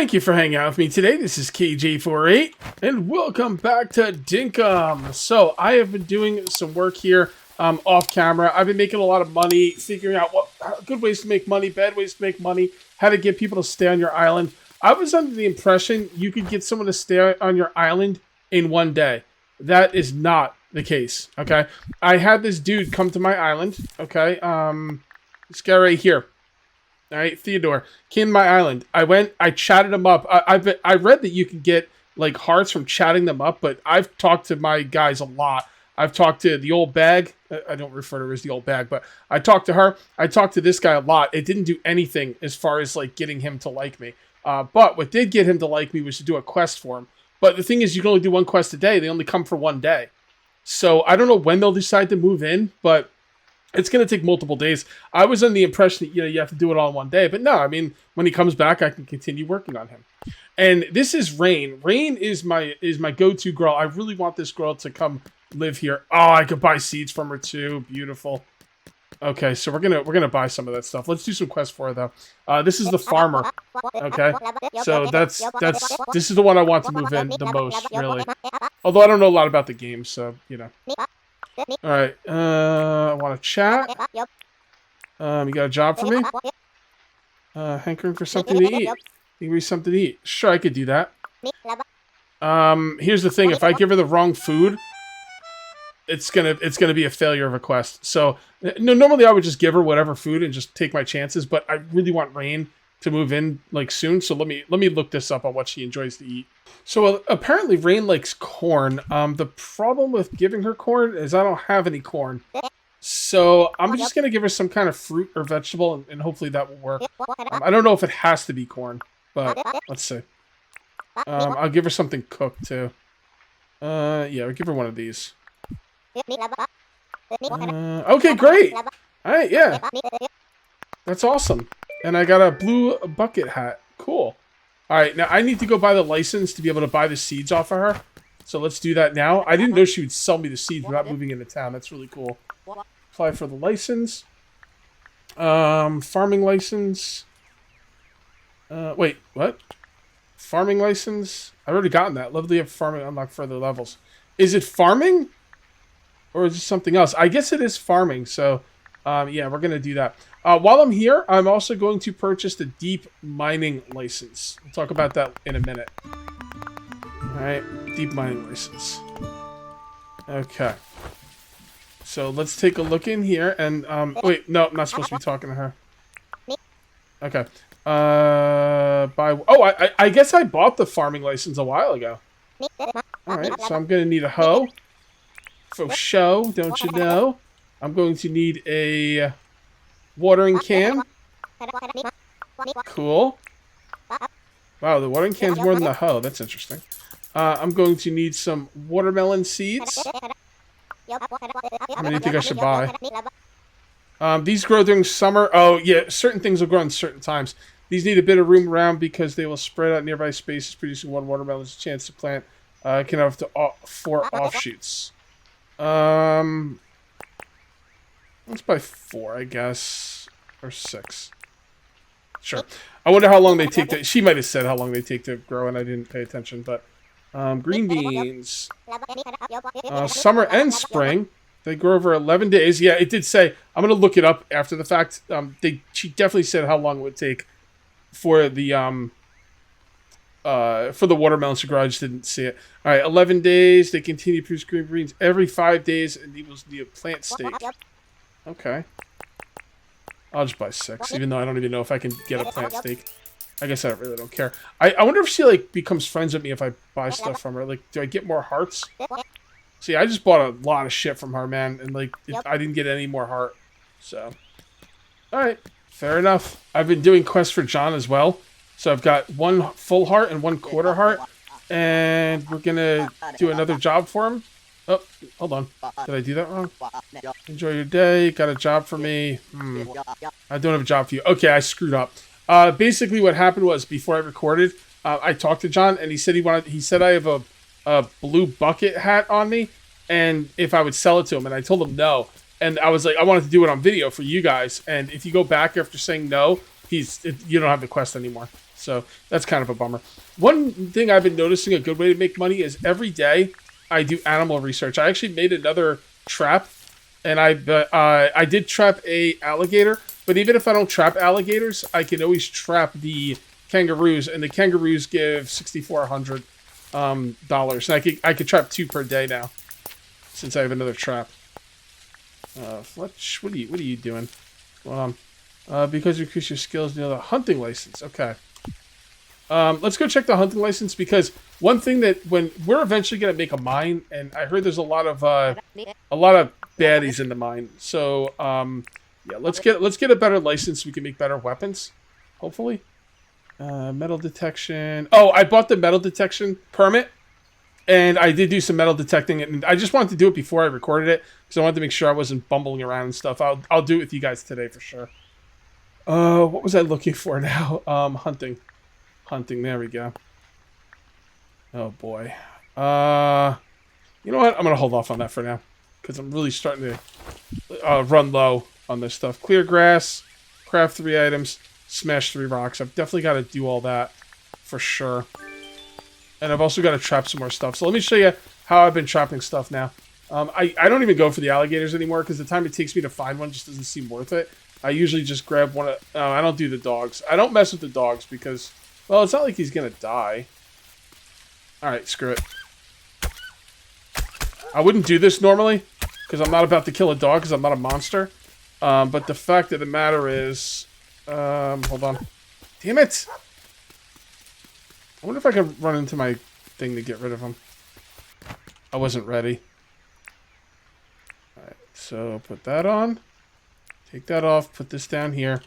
Thank you for hanging out with me today. This is KJ48, and welcome back to Dinkum. So, I have been doing some work here off camera. I've been making a lot of money, figuring out what good ways to make money, bad ways to make money, how to get people to stay on your island. I was under the impression you could get someone to stay on your island in one day. That is not the case, okay? I had this dude come to my island, okay? This guy right here. All right, Theodore came to my island. I chatted him up. I read that you can get like hearts from chatting them up, but I've talked to my guys a lot. I've talked to the old bag. I don't refer to her as the old bag, but I talked to her. I talked to this guy a lot. It didn't do anything as far as like getting him to like me. But what did get him to like me was to do a quest for him. But the thing is, you can only do one quest a day. They only come for one day. So I don't know when they'll decide to move in, but it's going to take multiple days. I was under the impression that, you have to do it all in one day. But no, I mean, when he comes back, I can continue working on him. And this is Rain. Rain is my go-to girl. I really want this girl to come live here. Oh, I could buy seeds from her too. Beautiful. Okay, so we're gonna buy some of that stuff. Let's do some quests for her though. This is the farmer. Okay, so this is the one I want to move in the most, really. Although I don't know a lot about the game, so All right, I want to chat. You got a job for me? Hankering for something to eat. Give me something to eat. Sure, I could do that. Here's the thing: if I give her the wrong food, it's gonna be a failure of a quest. So, no, normally I would just give her whatever food and just take my chances. But I really want Rain to move in like soon. So let me look this up on what she enjoys to eat. So apparently Rain likes corn. The problem with giving her corn is I don't have any corn. So I'm just going to give her some kind of fruit or vegetable, and hopefully that will work. I don't know if it has to be corn, but let's see. I'll give her something cooked too. Yeah, I'll give her one of these. Okay, great. All right, yeah. That's awesome. And I got a blue bucket hat. Cool. All right, now I need to go buy the license to be able to buy the seeds off of her. So let's do that now. I didn't know she would sell me the seeds without moving into town. That's really cool. Apply for the license. Farming license. Wait, what? Farming license? I've already gotten that. Lovely have farming unlocked further levels. Is it farming? Or is it something else? I guess it is farming, so yeah, we're going to do that. While I'm here, I'm also going to purchase the deep mining license. We'll talk about that in a minute. Alright, deep mining license. Okay. So let's take a look in here and, wait, no, I'm not supposed to be talking to her. Okay. I guess I bought the farming license a while ago. Alright, so I'm going to need a hoe. For show, don't you know? I'm going to need a watering can. Cool. Wow, the watering can's more than the hoe. That's interesting. I'm going to need some watermelon seeds. How many do you think I should buy? These grow during summer. Oh, yeah, certain things will grow in certain times. These need a bit of room around because they will spread out nearby spaces, producing one watermelon's chance to plant. Can have up to 4 offshoots. Let's buy 4, I guess. Or 6. Sure. I wonder how long they take to... She might have said how long they take to grow, and I didn't pay attention, but... green beans. Summer and spring. They grow over 11 days. Yeah, it did say... I'm going to look it up after the fact. She definitely said how long it would take for the watermelons to grow. I just didn't see it. All right, 11 days. They continue to produce green beans every 5 days, and equals the plant stake. Okay. I'll just buy 6, even though I don't even know if I can get a plant stake. I guess I really don't care. I wonder if she, like, becomes friends with me if I buy stuff from her. Like, do I get more hearts? See, I just bought a lot of shit from her, man, and, like, I didn't get any more heart. So. Alright. Fair enough. I've been doing quests for John as well. So I've got 1 full heart and 1 quarter heart. And we're gonna do another job for him. Oh, hold on. Did I do that wrong? Enjoy your day. Got a job for me. I don't have a job for you. Okay, I screwed up. Basically what happened was before I recorded, I talked to John and he said I have a blue bucket hat on me and if I would sell it to him, and I told him no. And I was like, I wanted to do it on video for you guys. And if you go back after saying no, you don't have the quest anymore. So that's kind of a bummer. One thing I've been noticing, a good way to make money is every day I do animal research. I actually made another trap, and I did trap a alligator. But even if I don't trap alligators, I can always trap the kangaroos, and the kangaroos give $6,400 dollars. And I could trap 2 per day now, since I have another trap. Fletch, what are you doing? Because you increase your skills, you know, the hunting license. Okay. Let's go check the hunting license, because one thing that when we're eventually gonna make a mine, and I heard there's a lot of baddies in the mine. So yeah, let's get a better license. We can make better weapons, hopefully. Metal detection. Oh, I bought the metal detection permit, and I did do some metal detecting, and I just wanted to do it before I recorded it because I wanted to make sure I wasn't bumbling around and stuff. I'll do it with you guys today for sure. What was I looking for now? Hunting. There we go. Oh boy. You know what? I'm gonna hold off on that for now because I'm really starting to run low on this stuff. Clear grass, craft 3 items, smash 3 rocks. I've definitely got to do all that for sure. And I've also got to trap some more stuff. So let me show you how I've been trapping stuff now. I don't even go for the alligators anymore because the time it takes me to find one just doesn't seem worth it. I usually just grab one of... I don't do the dogs. I don't mess with the dogs because... Well, it's not like he's going to die. Alright, screw it. I wouldn't do this normally because I'm not about to kill a dog because I'm not a monster. But the fact of the matter is... hold on. Damn it! I wonder if I can run into my thing to get rid of him. I wasn't ready. Alright, so put that on. Take that off. Put this down here.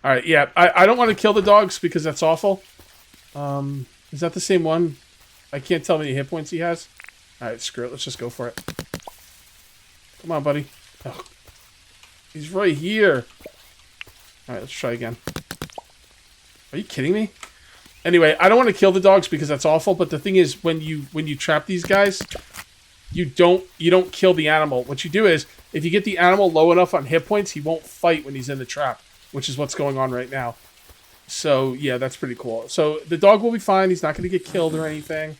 Alright, yeah. I don't want to kill the dogs because that's awful. Is that the same one? I can't tell how many hit points he has. Alright, screw it. Let's just go for it. Come on, buddy. Oh, he's right here. Alright, let's try again. Are you kidding me? Anyway, I don't want to kill the dogs because that's awful, but the thing is when you trap these guys, you don't kill the animal. What you do is if you get the animal low enough on hit points, he won't fight when he's in the trap, which is what's going on right now. So, yeah, that's pretty cool. So, the dog will be fine. He's not going to get killed or anything.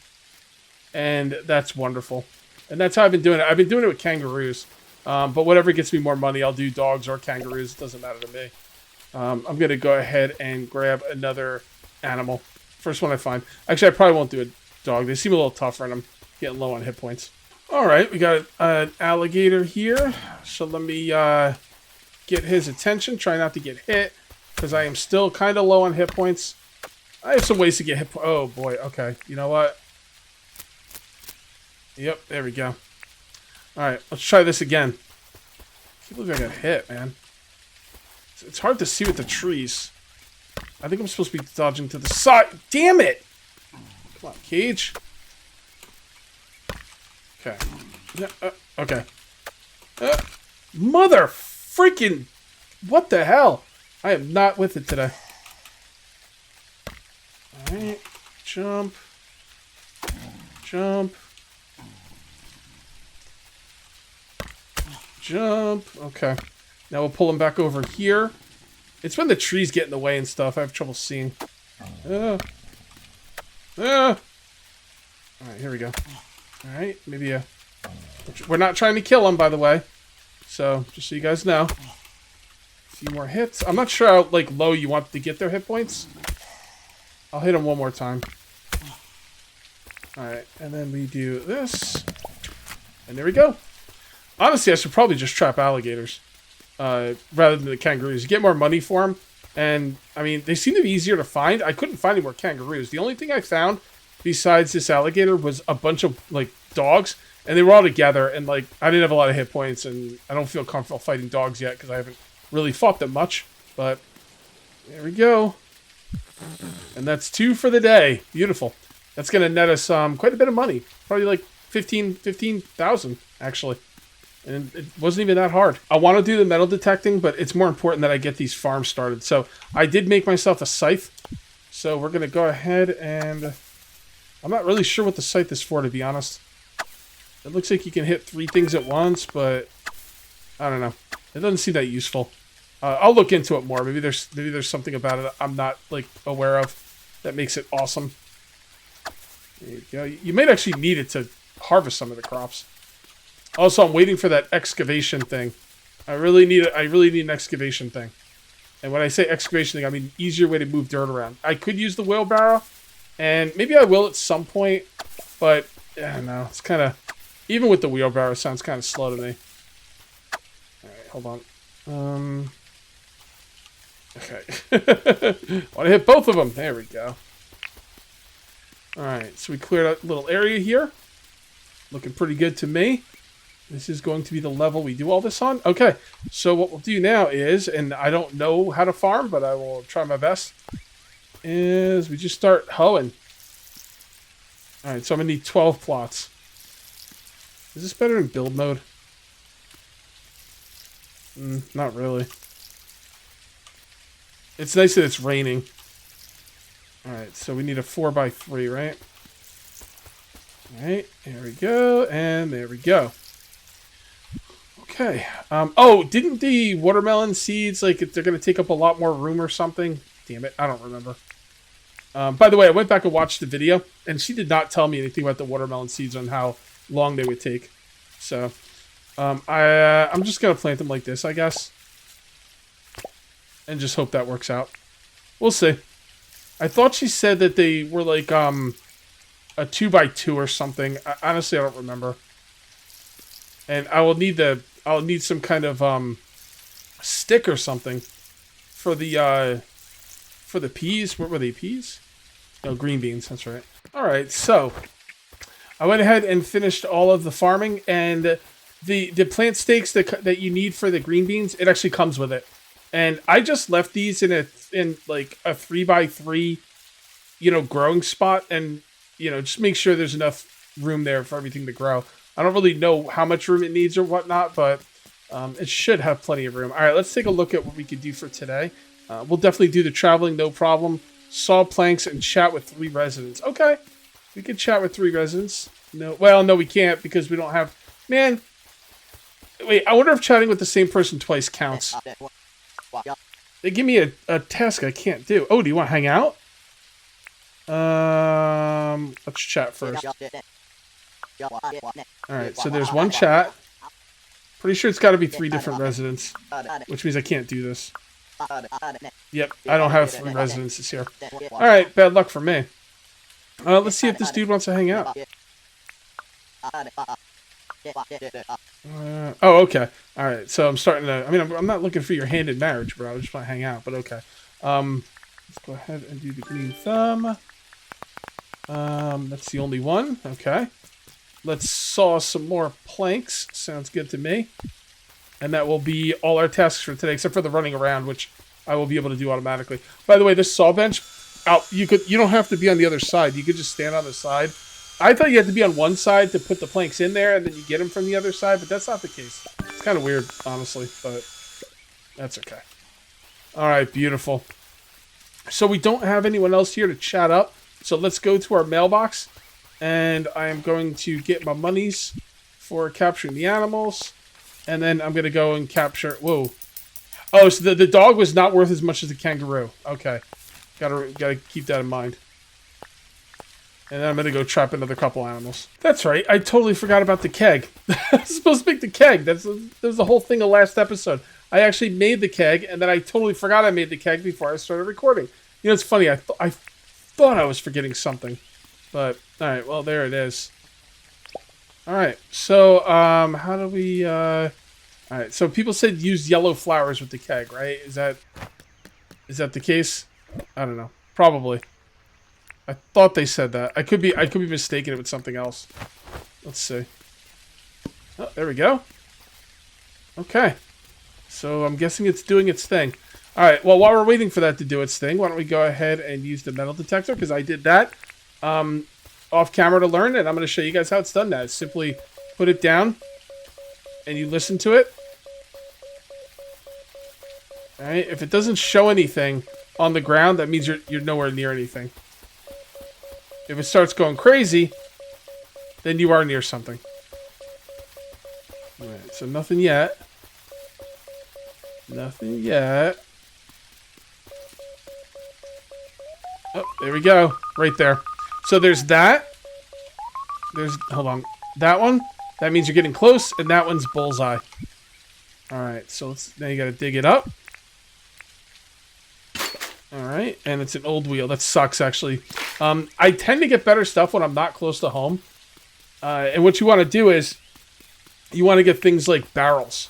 And that's wonderful. And that's how I've been doing it. I've been doing it with kangaroos. But whatever gets me more money, I'll do dogs or kangaroos. It doesn't matter to me. I'm going to go ahead and grab another animal. First one I find. Actually, I probably won't do a dog. They seem a little tougher, and I'm getting low on hit points. All right, we got an alligator here. So let me get his attention. Try not to get hit, because I am still kind of low on hit points. I have some ways to get hit. Oh, boy. Okay, you know what? Yep, there we go. All right, let's try this again. I can't believe I got hit, man. It's hard to see with the trees. I think I'm supposed to be dodging to the side. Damn it! Come on, Cage. Okay. Okay. Mother freaking... What the hell? I am not with it today. Alright. Jump. Jump. Jump. Okay. Now we'll pull him back over here. It's when the trees get in the way and stuff. I have trouble seeing. Alright, here we go. Alright, maybe a... We're not trying to kill him, by the way. So, just so you guys know. A few more hits. I'm not sure how, like, low you want to get their hit points. I'll hit him one more time. Alright, and then we do this. And there we go. Honestly, I should probably just trap alligators. Rather than the kangaroos. You get more money for them. And, I mean, they seem to be easier to find. I couldn't find any more kangaroos. The only thing I found, besides this alligator, was a bunch of, like, dogs. And they were all together. And, like, I didn't have a lot of hit points. And I don't feel comfortable fighting dogs yet, because I haven't really fought them much. But, there we go. And that's 2 for the day. Beautiful. That's going to net us quite a bit of money. Probably, like, 15,000, actually. And it wasn't even that hard. I want to do the metal detecting, but it's more important that I get these farms started. So I did make myself a scythe. So we're going to go ahead and... I'm not really sure what the scythe is for, to be honest. It looks like you can hit 3 things at once, but... I don't know. It doesn't seem that useful. I'll look into it more. Maybe there's something about it I'm not, like, aware of. that makes it awesome. There you go. You might actually need it to harvest some of the crops. Also, I'm waiting for that excavation thing. I really need an excavation thing. And when I say excavation thing, I mean easier way to move dirt around. I could use the wheelbarrow, and maybe I will at some point, but I don't know. It's kind of, even with the wheelbarrow, it sounds kind of slow to me. All right, hold on. Okay. Want to hit both of them. There we go. All right, so we cleared out a little area here. Looking pretty good to me. This is going to be the level we do all this on. Okay, so what we'll do now is, and I don't know how to farm, but I will try my best, is we just start hoeing. All right, so I'm going to need 12 plots. Is this better in build mode? Not really. It's nice that it's raining. All right, so we need a 4x3, right? All right, there we go, and there we go. Okay. Oh, didn't the watermelon seeds, like, they're going to take up a lot more room or something? Damn it, I don't remember. By the way, I went back and watched the video, and she did not tell me anything about the watermelon seeds on how long they would take. So, I'm just going to plant them like this, I guess. And just hope that works out. We'll see. I thought she said that they were like a 2x2 or something. Honestly, I don't remember. And I'll need some kind of stick or something for the peas. What were they, peas? No, green beans. That's right. All right, so I went ahead and finished all of the farming, and the plant stakes that you need for the green beans, it actually comes with it. And I just left these in like a 3x3, growing spot, and just make sure there's enough room there for everything to grow. I don't really know how much room it needs or whatnot, but it should have plenty of room. All right, let's take a look at what we could do for today. We'll definitely do the traveling, no problem. Saw planks and chat with 3 residents. Okay, we could chat with 3 residents. No, well, no, we can't because we don't have. Man, wait. I wonder if chatting with the same person twice counts. They give me a task I can't do. Oh, do you want to hang out? Let's chat first. Alright, so there's one chat. Pretty sure it's got to be 3 different residents, which means I can't do this. Yep, I don't have 3 residences here. Alright, bad luck for me. Let's see if this dude wants to hang out. Oh, okay. Alright, so I'm starting to... I mean, I'm not looking for your hand in marriage, bro. I just want to hang out, but okay. Let's go ahead and do the green thumb. That's the only one. Okay. Let's saw some more planks. Sounds good to me. And that will be all our tasks for today, except for the running around, which I will be able to do automatically. By the way, this saw bench, you don't have to be on the other side. You could just stand on the side. I thought you had to be on one side to put the planks in there, and then you get them from the other side, but that's not the case. It's kind of weird, honestly, but that's okay. All right, beautiful. So we don't have anyone else here to chat up, so let's go to our mailbox, and I am going to get my monies for capturing the animals, and then I'm going to go and capture... Whoa. Oh, so the dog was not worth as much as the kangaroo. Okay. Gotta keep that in mind. And then I'm going to go trap another couple animals. That's right. I totally forgot about the keg. I was supposed to make the keg. That was the whole thing of last episode. I actually made the keg, and then I totally forgot I made the keg before I started recording. It's funny. I thought I was forgetting something. But, alright. Well, there it is. Alright. So, how do we... Alright. So, people said use yellow flowers with the keg, right? Is that the case? I don't know. Probably. I thought they said that. I could be mistaking it with something else. Let's see. Oh, there we go. Okay. So I'm guessing it's doing its thing. Alright, well, while we're waiting for that to do its thing, why don't we go ahead and use the metal detector, because I did that off camera to learn, and I'm going to show you guys how it's done that. Simply put it down, and you listen to it. Alright, if it doesn't show anything on the ground, that means you're nowhere near anything. If it starts going crazy, then you are near something. Alright, so nothing yet. Nothing yet. Oh, there we go. Right there. So there's that. Hold on. That one. That means you're getting close, and that one's bullseye. Alright, so now you gotta dig it up. Alright, and it's an old wheel. That sucks, actually. I tend to get better stuff when I'm not close to home. And what you want to do is, you want to get things like barrels.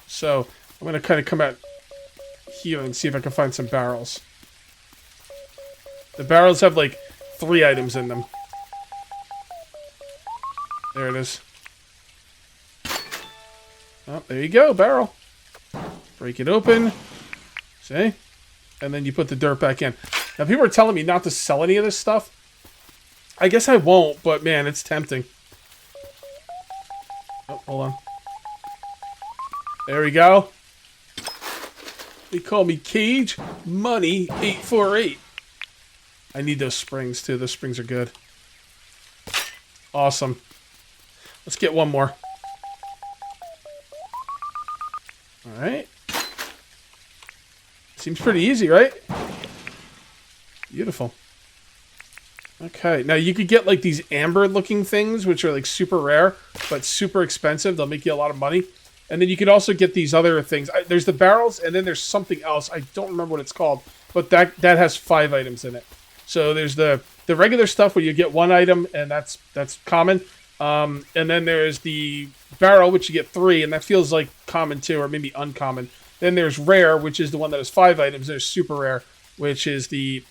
So, I'm going to kind of come out here and see if I can find some barrels. The barrels have like 3 items in them. There it is. Oh, there you go, barrel. Break it open. See? And then you put the dirt back in. Now, people are telling me not to sell any of this stuff. I guess I won't, but man, it's tempting. Oh, hold on. There we go. They call me Cage Money 848. I need those springs, too. Those springs are good. Awesome. Let's get one more. Alright. Seems pretty easy, right? Beautiful. Okay, now you could get like these amber-looking things, which are like super rare, but super expensive. They'll make you a lot of money. And then you could also get these other things. There's the barrels, and then there's something else. I don't remember what it's called, but that has 5 items in it. So there's the regular stuff where you get 1 item, and that's common. And then there's the barrel, which you get 3, and that feels like common too, or maybe uncommon. Then there's rare, which is the one that has 5 items. There's super rare, which is the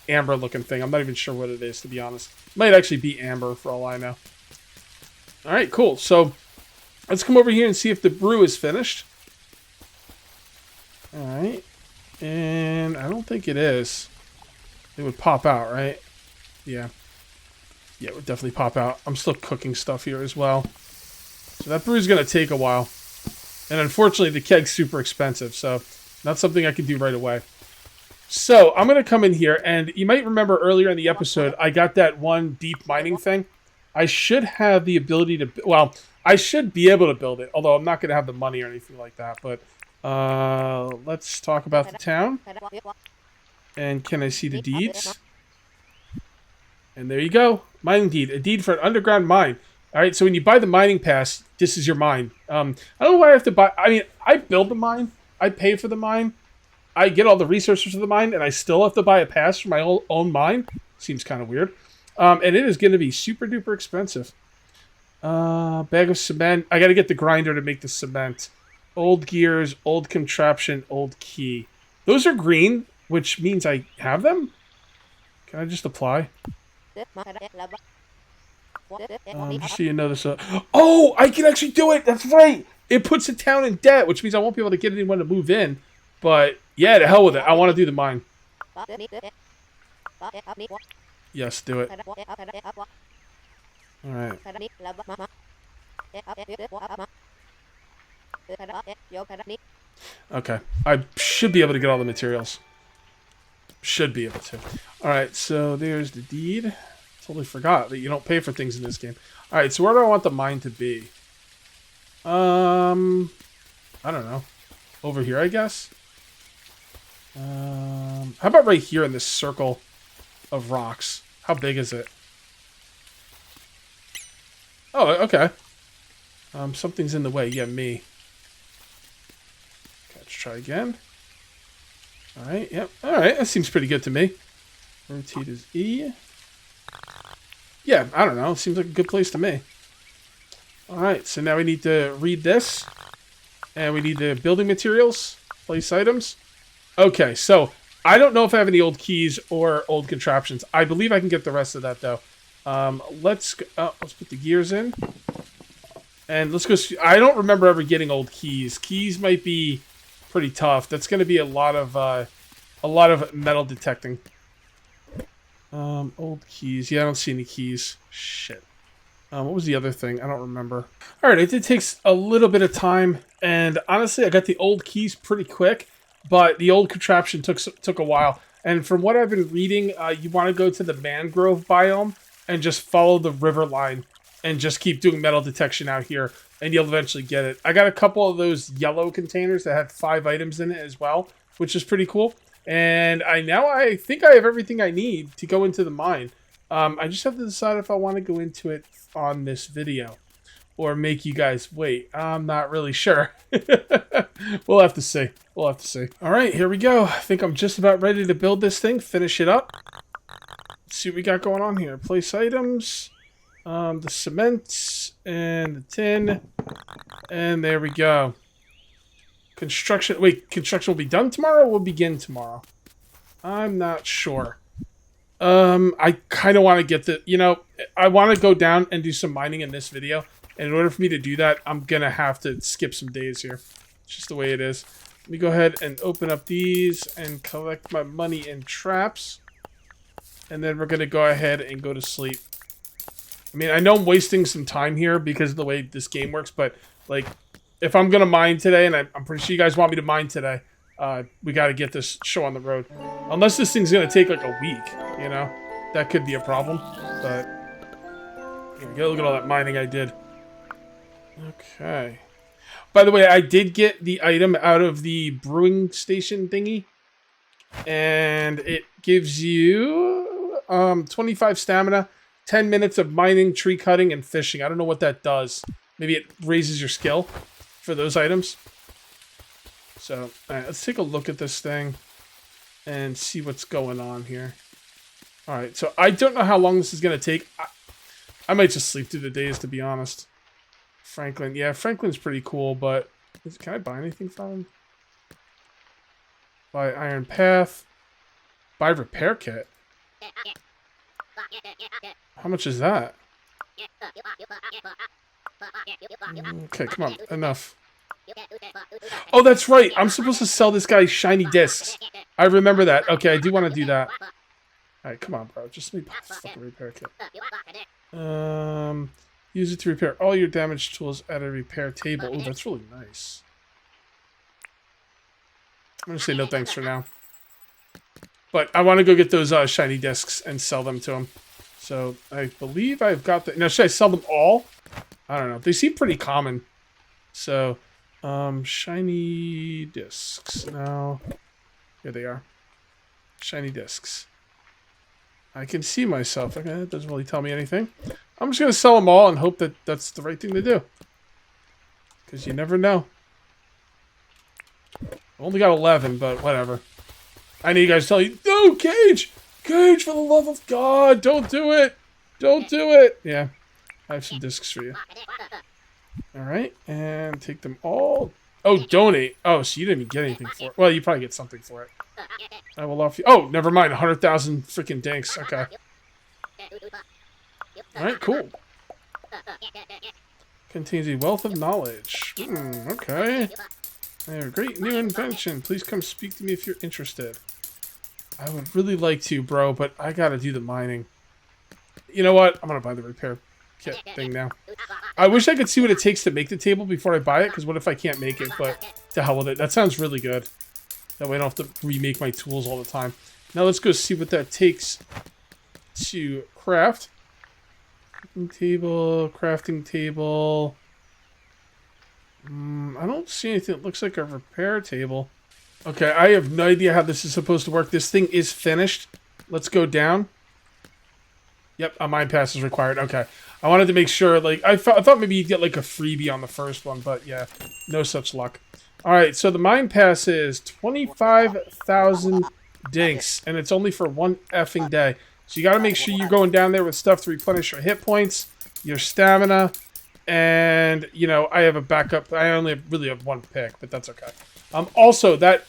amber looking thing. I'm not even sure what it is, to be honest. It might actually be amber for all I know. Alright, cool. So let's come over here and see if the brew is finished. Alright. And I don't think it is. It would pop out, right? Yeah. Yeah, it would definitely pop out. I'm still cooking stuff here as well. So that brew is going to take a while. And unfortunately, the keg's super expensive, so not something I can do right away. So I'm going to come in here, and you might remember earlier in the episode, I got that one deep mining thing. I should have the ability to... Well, I should be able to build it, although I'm not going to have the money or anything like that. But let's talk about the town. And can I see the deeds? And there you go. Mining deed. A deed for an underground mine. Alright, so when you buy the mining pass, this is your mine. I don't know why I have to buy... I mean, I build the mine. I pay for the mine. I get all the resources for the mine, and I still have to buy a pass for my own mine. Seems kind of weird. And it is going to be super duper expensive. Bag of cement. I got to get the grinder to make the cement. Old gears, old contraption, old key. Those are green, which means I have them? Can I just apply? Just so you know this. Oh, I can actually do it. That's right. It puts a town in debt, which means I won't be able to get anyone to move in. But yeah, to hell with it. I want to do the mine. Yes, do it. All right. Okay. I should be able to get all the materials. Should be able to. All right. So there's the deed. Totally forgot that you don't pay for things in this game. All right. So where do I want the mine to be? I don't know. Over here, I guess. How about right here in this circle of rocks? How big is it? Oh, okay. Something's in the way. Yeah, me. Okay, let's try again. Alright, yep. Alright, that seems pretty good to me. Rotate is E. Yeah, I don't know. Seems like a good place to me. Alright, so now we need to read this. And we need the building materials. Place items. Okay, so I don't know if I have any old keys or old contraptions. I believe I can get the rest of that, though. Let's put the gears in. And let's go... I don't remember ever getting old keys. Keys might be pretty tough. That's going to be a lot of metal detecting. Old keys. Yeah, I don't see any keys. Shit. What was the other thing? I don't remember. Alright, it did take a little bit of time. And honestly, I got the old keys pretty quick. But the old contraption took a while. And from what I've been reading, you want to go to the mangrove biome and just follow the river line and just keep doing metal detection out here, and you'll eventually get it. I got a couple of those yellow containers that had 5 items in it as well, which is pretty cool. And I think I have everything I need to go into the mine. I just have to decide if I want to go into it on this video or make you guys wait. I'm not really sure. We'll have to see. We'll have to see. All right, here we go. I think I'm just about ready to build this thing, finish it up. Let's see what we got going on here. Place items, the cement and the tin, and there we go. Construction. Wait, construction will be done tomorrow or will begin tomorrow? I'm not sure. I kind of want to get the, I want to go down and do some mining in this video. And in order for me to do that, I'm going to have to skip some days here. It's just the way it is. Let me go ahead and open up these and collect my money in traps. And then we're going to go ahead and go to sleep. I mean, I know I'm wasting some time here because of the way this game works, but, like, if I'm going to mine today, and I'm pretty sure you guys want me to mine today, we got to get this show on the road. Unless this thing's going to take, like, a week, That could be a problem, but... Here we go, look at all that mining I did. Okay. By the way, I did get the item out of the brewing station thingy. And it gives you 25 stamina, 10 minutes of mining, tree cutting, and fishing. I don't know what that does. Maybe it raises your skill for those items. So, alright, let's take a look at this thing and see what's going on here. Alright, so I don't know how long this is going to take. I might just sleep through the days, to be honest. Franklin. Yeah, Franklin's pretty cool, but... Can I buy anything from him? Buy Iron Path. Buy Repair Kit. How much is that? Okay, come on. Enough. Oh, that's right. I'm supposed to sell this guy shiny discs. I remember that. Okay, I do want to do that. Alright, come on, bro. Just let me buy this fucking Repair Kit. Use it to repair all your damaged tools at a repair table. Oh, that's really nice. I'm gonna say no thanks for now. But I want to go get those shiny discs and sell them to him. So I believe I've got the... Now, should I sell them all? I don't know. They seem pretty common. So, shiny discs. Now, here they are. Shiny discs. I can see myself. Okay, that doesn't really tell me anything. I'm just going to sell them all and hope that that's the right thing to do. Because you never know. Only got 11, but whatever. I know you guys tell you, no, Cage! Cage, for the love of God, don't do it! Don't do it! Yeah, I have some discs for you. Alright, and take them all. Oh, donate. Oh, so you didn't even get anything for it. Well, you probably get something for it. I will offer you. Oh, never mind. 100,000 freaking dinks. Okay. Alright, cool. Contains a wealth of knowledge. Okay. I have a great new invention. Please come speak to me if you're interested. I would really like to, bro, but I gotta do the mining. You know what? I'm gonna buy the repair kit thing now. I wish I could see what it takes to make the table before I buy it, because what if I can't make it? But to hell with it. That sounds really good. That way I don't have to remake my tools all the time. Now let's go see what that takes to craft. Crafting table. I don't see anything that looks like a repair table. Okay, I have no idea how this is supposed to work. This thing is finished. Let's go down. Yep, a mine pass is required. Okay. I wanted to make sure, like, I thought maybe you'd get, like, a freebie on the first one, but yeah, no such luck. Alright, so the mine pass is 25,000 dinks, and it's only for one effing day. So you gotta make sure you're going down there with stuff to replenish your hit points, your stamina, and, you know, I have a backup. I only really have one pick, but that's okay. Also, that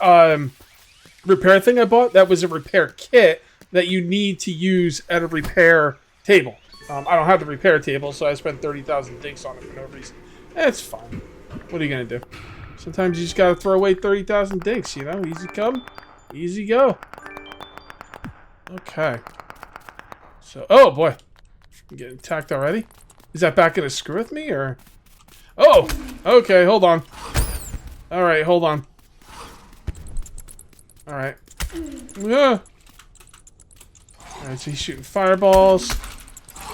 repair thing I bought, that was a repair kit that you need to use at a repair table. I don't have the repair table, so I spent 30,000 dinks on it for no reason. It's fine. What are you going to do? Sometimes you just got to throw away 30,000 dinks, you know? Easy come, easy go. Okay. So, oh boy. I'm getting attacked already? Is that back going to screw with me, or? Oh! Okay, hold on. Alright, hold on. Alright. Alright, so he's shooting fireballs.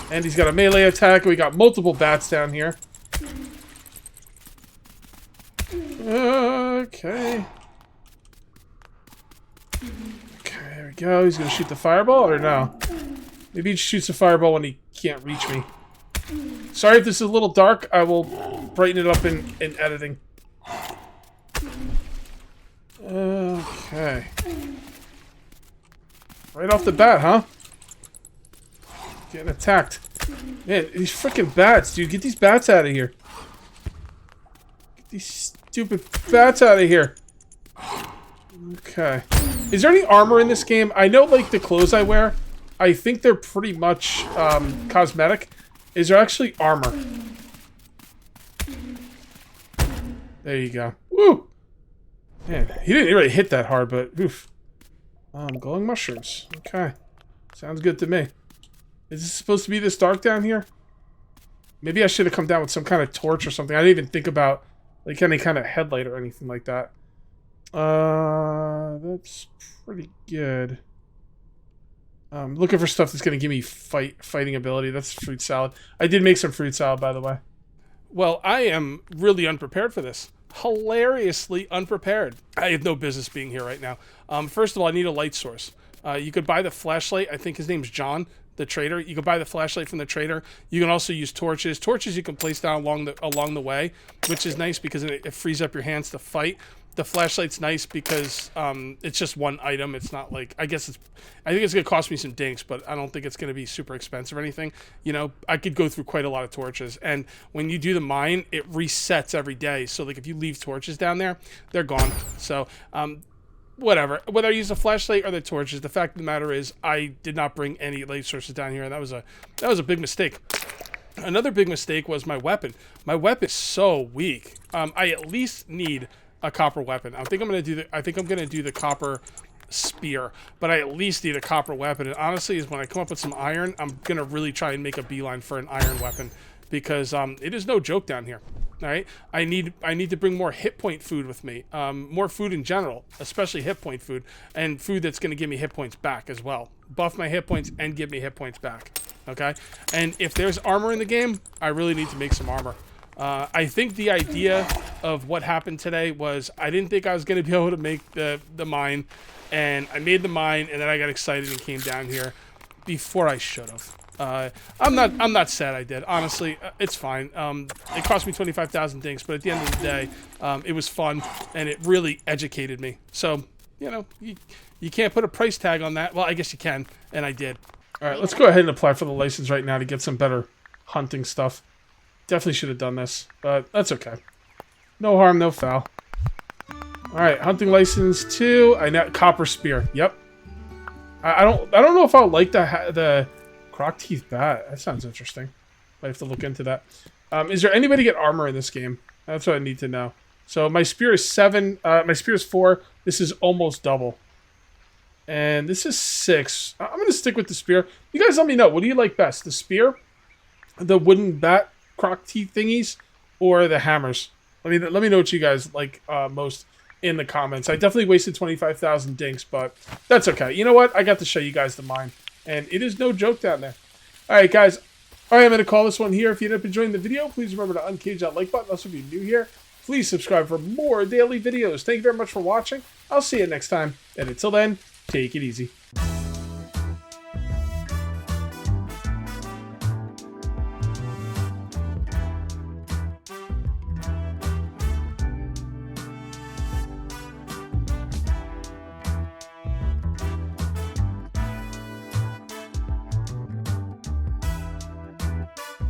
And he's got a melee attack. We got multiple bats down here. Okay. Okay, there we go. He's going to shoot the fireball or no? Maybe he shoots a fireball when he can't reach me. Sorry if this is a little dark. I will brighten it up in editing. Okay. Right off the bat, huh? Getting attacked. Man, these freaking bats, dude. Get these bats out of here. Get these stupid bats out of here. Okay. Is there any armor in this game? I know, like, the clothes I wear, I think they're pretty much cosmetic. Is there actually armor? There you go. Woo! Man, he didn't really hit that hard, but oof. Glowing mushrooms. Okay. Sounds good to me. Is this supposed to be this dark down here? Maybe I should have come down with some kind of torch or something. I didn't even think about like any kind of headlight or anything like that. That's pretty good. Looking for stuff that's going to give me fighting ability. That's fruit salad. I did make some fruit salad, by the way. Well, I am really unprepared for this. Hilariously unprepared. I have no business being here right now. First of all, I need a light source. You could buy the flashlight. I think his name's John, the trader. You can buy the flashlight from the trader. You can also use torches. Torches you can place down along the way, which is nice because it frees up your hands to fight. The flashlight's nice because it's just one item. It's not like, I think it's gonna cost me some dinks, but I don't think it's gonna be super expensive or anything. You know, I could go through quite a lot of torches, and when you do the mine, it resets every day. So like if you leave torches down there, they're gone. So whatever, whether I use the flashlight or the torches, the fact of the matter is I did not bring any light sources down here, and that was a big mistake. Another big mistake was my weapon. My weapon is so weak. I at least need a copper weapon. I think I'm gonna do the copper spear, but I at least need a copper weapon. And honestly, is when I come up with some iron, I'm gonna really try and make a beeline for an iron weapon because it is no joke down here. All right, I need to bring more hit point food with me, more food in general, especially hit point food, and food that's gonna give me hit points back as well. Buff my hit points and give me hit points back. Okay, and if there's armor in the game, I really need to make some armor. I think the idea of what happened today was I didn't think I was going to be able to make the mine, and I made the mine, and then I got excited and came down here before I should have. I'm not sad I did. Honestly, it's fine. It cost me 25,000 dinks, but at the end of the day, it was fun, and it really educated me. So, you know, you can't put a price tag on that. Well, I guess you can, and I did. All right, let's go ahead and apply for the license right now to get some better hunting stuff. Definitely should have done this, but that's okay. No harm, no foul. Alright, hunting license 2. I know copper spear. Yep. I don't know if I'll like the croc teeth bat. That sounds interesting. Might have to look into that. Is there anybody get armor in this game? That's what I need to know. So my spear is 7. My spear is 4. This is almost double. And this is 6. I'm going to stick with the spear. You guys let me know. What do you like best? The spear? The wooden bat? Croc teeth thingies, or the hammers? Let me know what you guys like most in the comments. I definitely wasted 25,000 dinks, but that's okay. You know what? I got to show you guys the mine, and it is no joke down there. All right, guys. All right, I'm going to call this one here. If you ended up enjoying the video, please remember to uncage that like button. Also, if you're new here, please subscribe for more daily videos. Thank you very much for watching. I'll see you next time, and until then, take it easy.